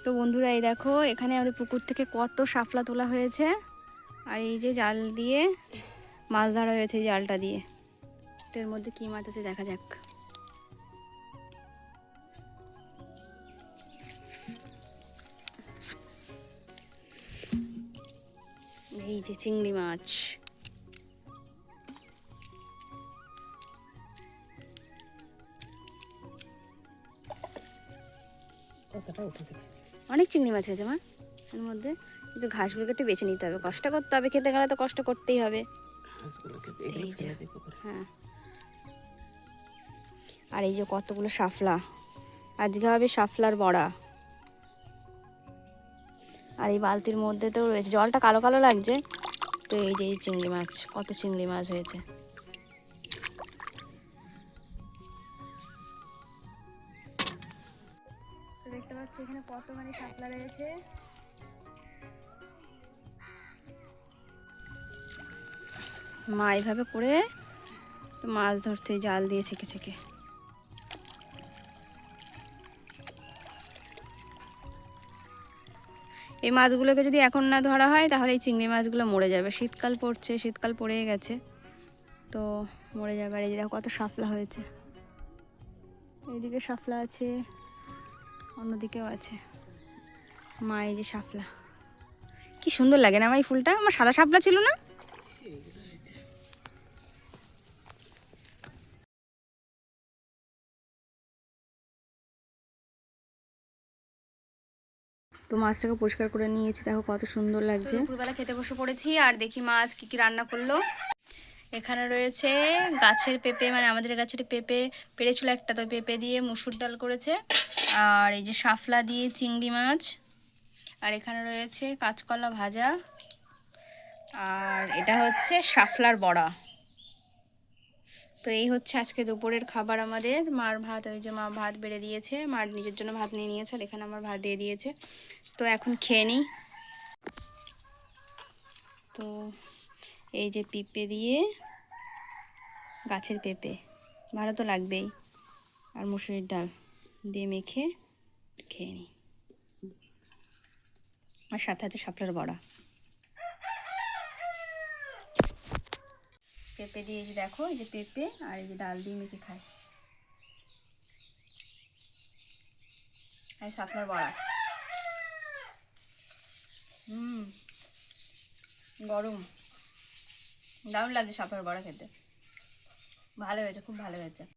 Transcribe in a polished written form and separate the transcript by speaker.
Speaker 1: তো বন্ধুরা এই দেখো এখানে আমাদের পুকুর থেকে কত শাপলা তোলা হয়েছে। আর এই যে জাল দিয়ে মাছ ধরা হয়েছে জালটা দিয়ে। তো এর মধ্যে কি মাছ আছে দেখা যাক। এই যে চিংড়ি মাছ। অনেক চিংড়ি মাছ হয়েছে মা এর মধ্যে, কিন্তু ঘাসগুলোকে একটু বেছে নিতে হবে, কষ্ট করতে হবে, খেতে গেলে তো কষ্ট করতেই হবে। হ্যাঁ, আর এই যে কতগুলো শাপলা, আজকে হবে শাপলার বড়া। আর এই বালতির মধ্যে তো রয়েছে, জলটা কালো কালো লাগছে। তো এই যে এই চিংড়ি মাছ, কত চিংড়ি মাছ হয়েছে। তো দেখতে পাচ্ছি এখানে কত মানে শাপলা রয়েছে। মা এইভাবে করে মাছ ধরতে জাল দিয়ে ছেঁকে ছেঁকে। এই মাছগুলোকে যদি এখন না ধরা হয় তাহলে এই চিংড়ি মাছগুলো মরে যাবে। শীতকাল পড়ছে, শীতকাল পড়েই গেছে, তো মরে যাবে। আর এই দেখো কত শাপলা হয়েছে, এইদিকে শাপলা আছে, অন্যদিকেও আছে। মা এই যে শাপলা, কি সুন্দর লাগে না আমার এই ফুলটা। আমার সাদা শাপলা ছিল না। তো মাছটাকে পরিষ্কার করে নিয়েছি, দেখো কত সুন্দর লাগছে। দুপুরবেলা খেতে বসে পড়েছি, আর দেখি মাছ কি কি রান্না করলো। এখানে রয়েছে গাছের পেঁপে, মানে আমাদের গাছের পেঁপে পেড়েছিল একটা, তো পেঁপে দিয়ে মুসুর ডাল করেছে। আর এই যে শাপলা দিয়ে চিংড়ি মাছ। আর এখানে রয়েছে কাঁচকলা ভাজা। আর এটা হচ্ছে শাপলার বড়া। তো এই হচ্ছে আজকে দুপুরের খাবার আমাদের। মার ভাত, ওই যে মা ভাত বেড়ে দিয়েছে, মার নিজের জন্য ভাত নিয়ে নিয়েছে, আর এখানে আমার ভাত দিয়ে দিয়েছে। তো এখন খেয়ে নিই। তো এই যে পেঁপে দিয়ে, গাছের পেঁপে ভালো তো লাগবেই, আর মুসুরির ডাল দিয়ে মেখে খেয়ে নিই। আর সাথে আছে শাপলার বড়া। পেঁপে দিয়ে, এই যে দেখো, এই যে পেঁপে আর এই যে ডাল দিয়ে মেখে খাই, আর শাপলার বড়া। গরম, দারুণ লাগছে শাপলার বড়া খেতে। ভালো হয়েছে, খুব ভালো হয়েছে।